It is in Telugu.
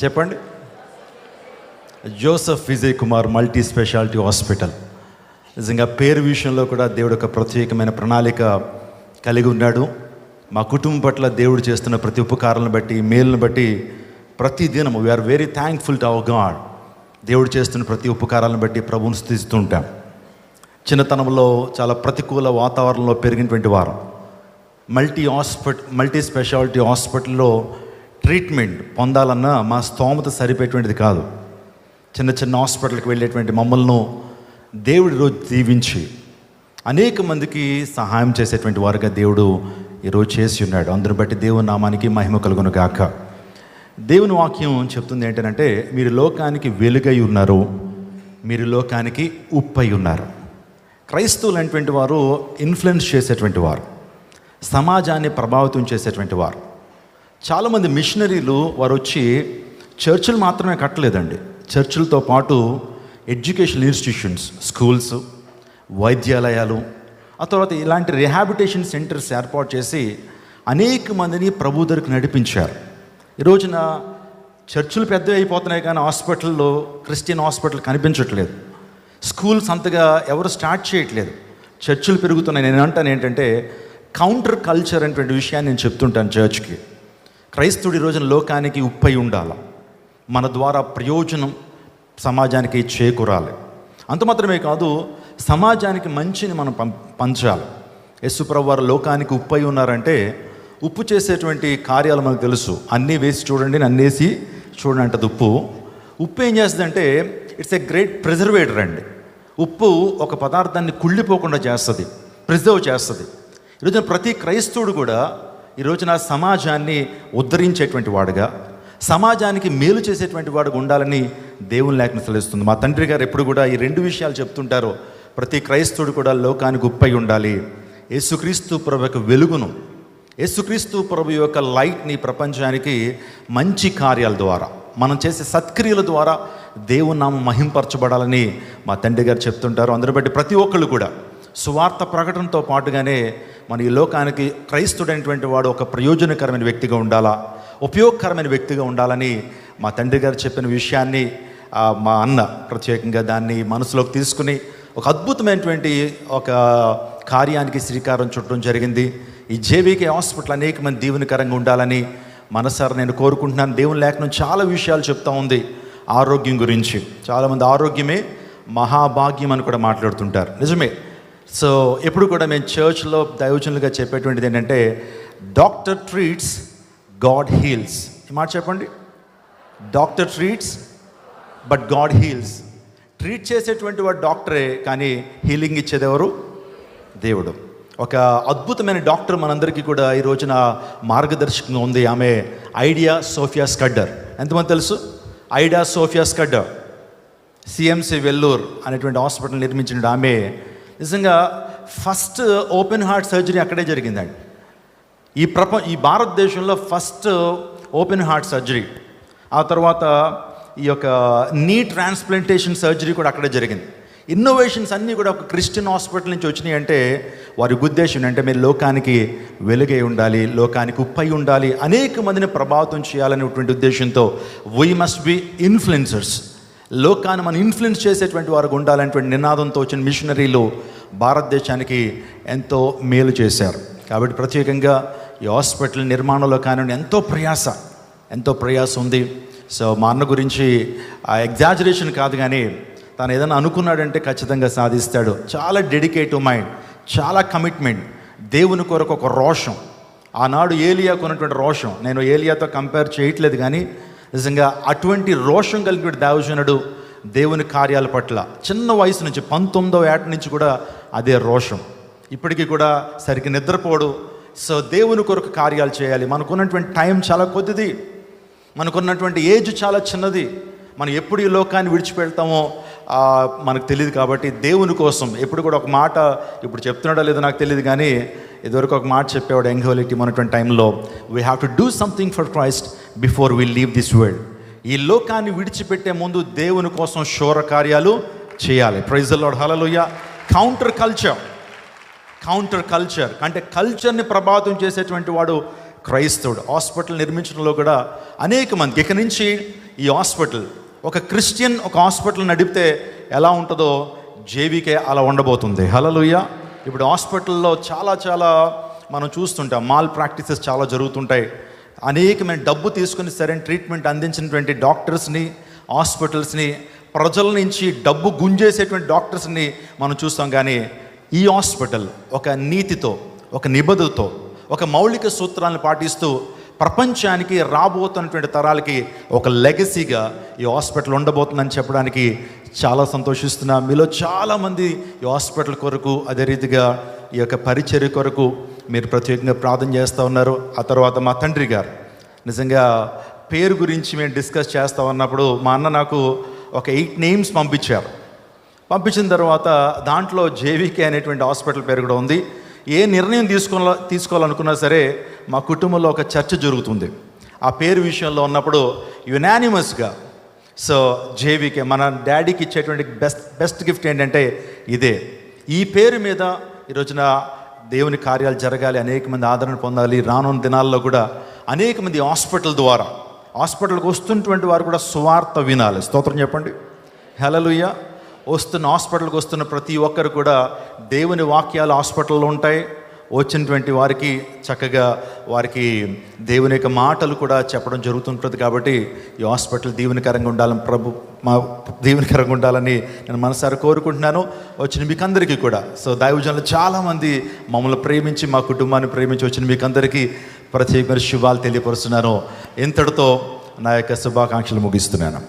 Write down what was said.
చెప్పండి. Joseph Vijay Kumar multi speciality hospital. నిజంగా పేరు విషయంలో కూడా దేవుడు ఒక ప్రత్యేకమైన ప్రణాళిక కలిగి ఉన్నాడు. మా కుటుంబం పట్ల దేవుడు చేస్తున్న ప్రతి ఉపకారాలను బట్టి, మేలును బట్టి ప్రతి దినము we are very thankful to our God. దేవుడు చేస్తున్న ప్రతి ఉపకారాలను బట్టి ప్రభువును స్తుతిస్తూ ఉంటాం. చిన్నతనంలో చాలా ప్రతికూల వాతావరణంలో పెరిగినటువంటి వారు. మల్టీ స్పెషాలిటీ హాస్పిటల్లో ట్రీట్మెంట్ పొందాలన్నా మా స్తోమత సరిపోయేటువంటిది కాదు. చిన్న చిన్న హాస్పిటల్కి వెళ్ళేటువంటి మమ్మల్ని దేవుడి రోజు దీవించి అనేక మందికి సహాయం చేసేటువంటి వారుగా దేవుడు ఈరోజు చేసి ఉన్నాడు. అందును బట్టి దేవుని నామానికి మహిమ కలుగును గాక. దేవుని వాక్యం చెప్తుంది ఏంటంటే, మీరు లోకానికి వెలుగై ఉన్నారు, మీరు లోకానికి ఉప్పై ఉన్నారు. క్రైస్తవులు అనేటువంటి వారు ఇన్ఫ్లుయెన్స్ చేసేటువంటి వారు, సమాజాన్ని ప్రభావితం చేసేటువంటి వారు. చాలామంది మిషనరీలు వారు వచ్చి చర్చిలు మాత్రమే కట్టలేదండి. చర్చిలతో పాటు ఎడ్యుకేషన్ ఇన్స్టిట్యూషన్స్, స్కూల్స్, వైద్యాలయాలు, ఆ తర్వాత ఇలాంటి రిహాబిటేషన్ సెంటర్స్ ఏర్పాటు చేసి అనేక మందిని ప్రభు దగ్గరికి నడిపించారు. ఈ రోజున చర్చిలు పెద్దవి అయిపోతున్నాయి కానీ హాస్పిటల్లో, క్రిస్టియన్ హాస్పిటల్ కనిపించట్లేదు. స్కూల్స్ అంతగా ఎవరు స్టార్ట్ చేయట్లేదు. చర్చిలు పెరుగుతున్నాయి. నేను అంటాను ఏంటంటే, కౌంటర్ కల్చర్ అనేటువంటి విషయాన్ని నేను చెప్తుంటాను చర్చ్కి. క్రైస్తవుడి రోజున లోకానికి ఉప్పై ఉండాలి, మన ద్వారా ప్రయోజనం సమాజానికి చేకూరాలి. అంత మాత్రమే కాదు, సమాజానికి మంచిని మనం పంచాలి. యేసుప్రభువు వారు లోకానికి ఉప్పై ఉన్నారంటే, ఉప్పు చేసేటువంటి కార్యాలు మనకు తెలుసు. అన్నీ వేసి చూడండి, అన్నేసి చూడండి అంటది ఉప్పు. ఉప్పు ఏం చేస్తుందంటే, ఇట్స్ ఏ గ్రేట్ ప్రిజర్వేటర్ అండి. ఉప్పు ఒక పదార్థాన్ని కుళ్ళిపోకుండా చేస్తుంది, ప్రిజర్వ్ చేస్తుంది. ఈరోజున ప్రతి క్రైస్తవుడు కూడా ఈరోజున సమాజాన్ని ఉద్ధరించేటువంటి వాడుగా, సమాజానికి మేలు చేసేటువంటి వాడుగా ఉండాలని దేవుని లేఖనం తెలుస్తుంది. మా తండ్రి గారు ఎప్పుడు కూడా ఈ రెండు విషయాలు చెప్తుంటారు. ప్రతి క్రైస్తవుడు కూడా లోకానికి ఉప్పై ఉండాలి. యేసుక్రీస్తు ప్రభు యొక్క వెలుగును, యేసుక్రీస్తు ప్రభు యొక్క లైట్ని ప్రపంచానికి మంచి కార్యాల ద్వారా, మనం చేసే సత్క్రియల ద్వారా దేవుని నామం మహింపరచబడాలని మా తండ్రి గారు చెప్తుంటారు. అందుని బట్టి ప్రతి ఒక్కళ్ళు కూడా సువార్త ప్రకటనతో పాటుగానే మన ఈ లోకానికి క్రైస్తవుడైనటువంటి వాడు ఒక ప్రయోజనకరమైన వ్యక్తిగా ఉండాలా, ఉపయోగకరమైన వ్యక్తిగా ఉండాలని మా తండ్రి గారు చెప్పిన విషయాన్ని మా అన్న ప్రత్యేకంగా దాన్ని మనసులోకి తీసుకుని ఒక అద్భుతమైనటువంటి ఒక కార్యానికి శ్రీకారం చుట్టడం జరిగింది. ఈ జేవీకే హాస్పిటల్ అనేక మంది దీవెనకరంగా ఉండాలని మనసారా నేను కోరుకుంటున్నాను. దేవుని లేఖనం చాలా విషయాలు చెప్తా ఉంది ఆరోగ్యం గురించి. చాలామంది ఆరోగ్యమే మహాభాగ్యం అని కూడా మాట్లాడుతుంటారు. నిజమే. సో ఎప్పుడు కూడా మేము చర్చ్లో దైవజనులుగా చెప్పేటువంటిది ఏంటంటే, డాక్టర్ ట్రీట్స్, గాడ్ హీల్స్. ఈ మాట చెప్పండి. Doctor treats but God heels. Treat చేసేటువంటి వాడు డాక్టరే, కానీ హీలింగ్ ఇచ్చేది ఎవరు? దేవుడు. ఒక అద్భుతమైన డాక్టర్ మనందరికీ కూడా ఈ రోజున మార్గదర్శకంగా ఉంది. ఆమె ఐడియా సోఫియా స్కడ్డర్. ఎంతమంది తెలుసు? Idea Sophia Scudder CMC Vellore అనేటువంటి హాస్పిటల్ నిర్మించిన ఆమె. నిజంగా ఫస్ట్ ఓపెన్ హార్ట్ సర్జరీ అక్కడే జరిగిందండి. ఈ భారతదేశంలో ఫస్ట్ ఓపెన్ హార్ట్ సర్జరీ. ఆ తర్వాత ఈ యొక్క నీ ట్రాన్స్ప్లాంటేషన్ సర్జరీ కూడా అక్కడే జరిగింది. ఇన్నోవేషన్స్ అన్నీ కూడా ఒక క్రిస్టియన్ హాస్పిటల్ నుంచి వచ్చినాయి. అంటే వారి ఉద్దేశం అంటే మీరు లోకానికి వెలుగై ఉండాలి, లోకానికి ఉప్పై ఉండాలి, అనేక మందిని ప్రభావితం చేయాలనేటువంటి ఉద్దేశంతో వీ మస్ట్ బి ఇన్ఫ్లుయెన్సర్స్, లోకాన్ని మనం ఇన్ఫ్లుయెన్స్ చేసేటువంటి వారికి ఉండాలనేటువంటి నినాదంతో వచ్చిన మిషనరీలు భారతదేశానికి ఎంతో మేలు చేశారు. కాబట్టి ప్రత్యేకంగా ఈ హాస్పిటల్ నిర్మాణంలో కానివ్వండి ఎంతో ప్రయాస ఉంది. సో మా అన్న గురించి ఆ ఎగ్జాజరేషన్ కాదు, కానీ తను ఏదైనా అనుకున్నాడంటే ఖచ్చితంగా సాధిస్తాడు. చాలా డెడికేటివ్ మైండ్, చాలా కమిట్మెంట్, దేవుని కొరకు ఒక రోషం. ఆనాడు ఏలియాకు ఉన్నటువంటి రోషం, నేను ఏలియాతో కంపేర్ చేయట్లేదు, కానీ నిజంగా అటువంటి రోషం కలిగిన దైవజనుడు దేవుని కార్యాల పట్ల చిన్న వయసు నుంచి 19వ ఏట నుంచి కూడా అదే రోషం. ఇప్పటికీ కూడా సరిగ్గా నిద్రపోడు. సో దేవుని కొరకు కార్యాలు చేయాలి. మనకున్నటువంటి టైం చాలా కొద్దిది, మనకున్నటువంటి ఏజ్ చాలా చిన్నది. మనం ఎప్పుడు ఈ లోకాన్ని విడిచిపెడతామో మనకు తెలియదు. కాబట్టి దేవుని కోసం ఎప్పుడు కూడా ఒక మాట, ఇప్పుడు చెప్తున్నాడో లేదో నాకు తెలియదు, కానీ ఇదివరకు ఒక మాట చెప్పేవాడు ఎంగోలిటీ మనటువంటి టైంలో, we have to do something for Christ before we leave this world. ఈ లోకాన్ని విడిచిపెట్టే ముందు దేవుని కోసం శూర కార్యాలు చేయాలి. Praise the Lord, hallelujah. Counter culture అంటే కల్చర్ని ప్రభావితం చేసేటువంటి వాడు క్రైస్తవుడు. హాస్పిటల్ నిర్మించడంలో కూడా అనేక మందికి ఇక నుంచి ఈ హాస్పిటల్. ఒక క్రిస్టియన్ ఒక హాస్పిటల్ నడిపితే ఎలా ఉంటుందో జేవికే అలా ఉండబోతుంది. హల్లెలూయా. ఇప్పుడు హాస్పిటల్లో చాలా మనం చూస్తుంటాం, మాల్ ప్రాక్టీసెస్ చాలా జరుగుతుంటాయి. అనేకమైన డబ్బు తీసుకుని సరైన ట్రీట్మెంట్ అందించినటువంటి డాక్టర్స్ని, హాస్పిటల్స్ని, ప్రజల నుంచి డబ్బు గుంజేసేటువంటి డాక్టర్స్ని మనం చూస్తాం. కానీ ఈ హాస్పిటల్ ఒక నీతితో, ఒక నిబద్ధతతో, ఒక మౌలిక సూత్రాలను పాటిస్తూ ప్రపంచానికి రాబోతున్నటువంటి తరాలకి ఒక లెగసీగా ఈ హాస్పిటల్ ఉండబోతుందని చెప్పడానికి చాలా సంతోషిస్తున్నా. మీలో చాలామంది ఈ హాస్పిటల్ కొరకు, అదే రీతిగా ఈ యొక్క పరిచర్య కొరకు మీరు ప్రత్యేకంగా ప్రార్థన చేస్తూ ఉన్నారు. ఆ తర్వాత మా తండ్రి గారు నిజంగా పేరు గురించి మేము డిస్కస్ చేస్తూ ఉన్నప్పుడు మా అన్న నాకు ఒక 8 నేమ్స్ పంపించారు. పంపించిన తర్వాత దాంట్లో జేవికే అనేటువంటి హాస్పిటల్ పేరు కూడా ఉంది. ఏ నిర్ణయం తీసుకోవాలనుకున్నా సరే మా కుటుంబంలో ఒక చర్చ జరుగుతుంది ఆ పేరు విషయంలో ఉన్నప్పుడు యునానిమస్గా. సో జేవికే మన డాడీకి ఇచ్చేటువంటి బెస్ట్ గిఫ్ట్ ఏంటంటే ఇదే. ఈ పేరు మీద ఈరోజున దేవుని కార్యాలు జరగాలి, అనేక మంది ఆదరణ పొందాలి. రానున్న దినాల్లో కూడా అనేక మంది హాస్పిటల్కి వస్తున్నటువంటి వారు కూడా సువార్త వినాలి. స్తోత్రం చెప్పండి. హల్లెలూయా. హాస్పిటల్కి వస్తున్న ప్రతి ఒక్కరు కూడా దేవుని వాక్యాలు హాస్పిటల్లో ఉంటాయి. వచ్చినటువంటి వారికి చక్కగా వారికి దేవుని యొక్క మాటలు కూడా చెప్పడం జరుగుతుంటుంది. కాబట్టి ఈ హాస్పిటల్ దీవెనకరంగా ఉండాలని దీవెనకరంగా ఉండాలని నేను మనసారా కోరుకుంటున్నాను. వచ్చిన మీకు అందరికీ కూడా. సో దైవజనులు చాలామంది మమ్మల్ని ప్రేమించి, మా కుటుంబాన్ని ప్రేమించి వచ్చిన మీకు అందరికీ ప్రత్యేకమైన శుభాలు తెలియపరుస్తున్నాను. ఇంతటితో నా యొక్క శుభాకాంక్షలు ముగిస్తున్నాను.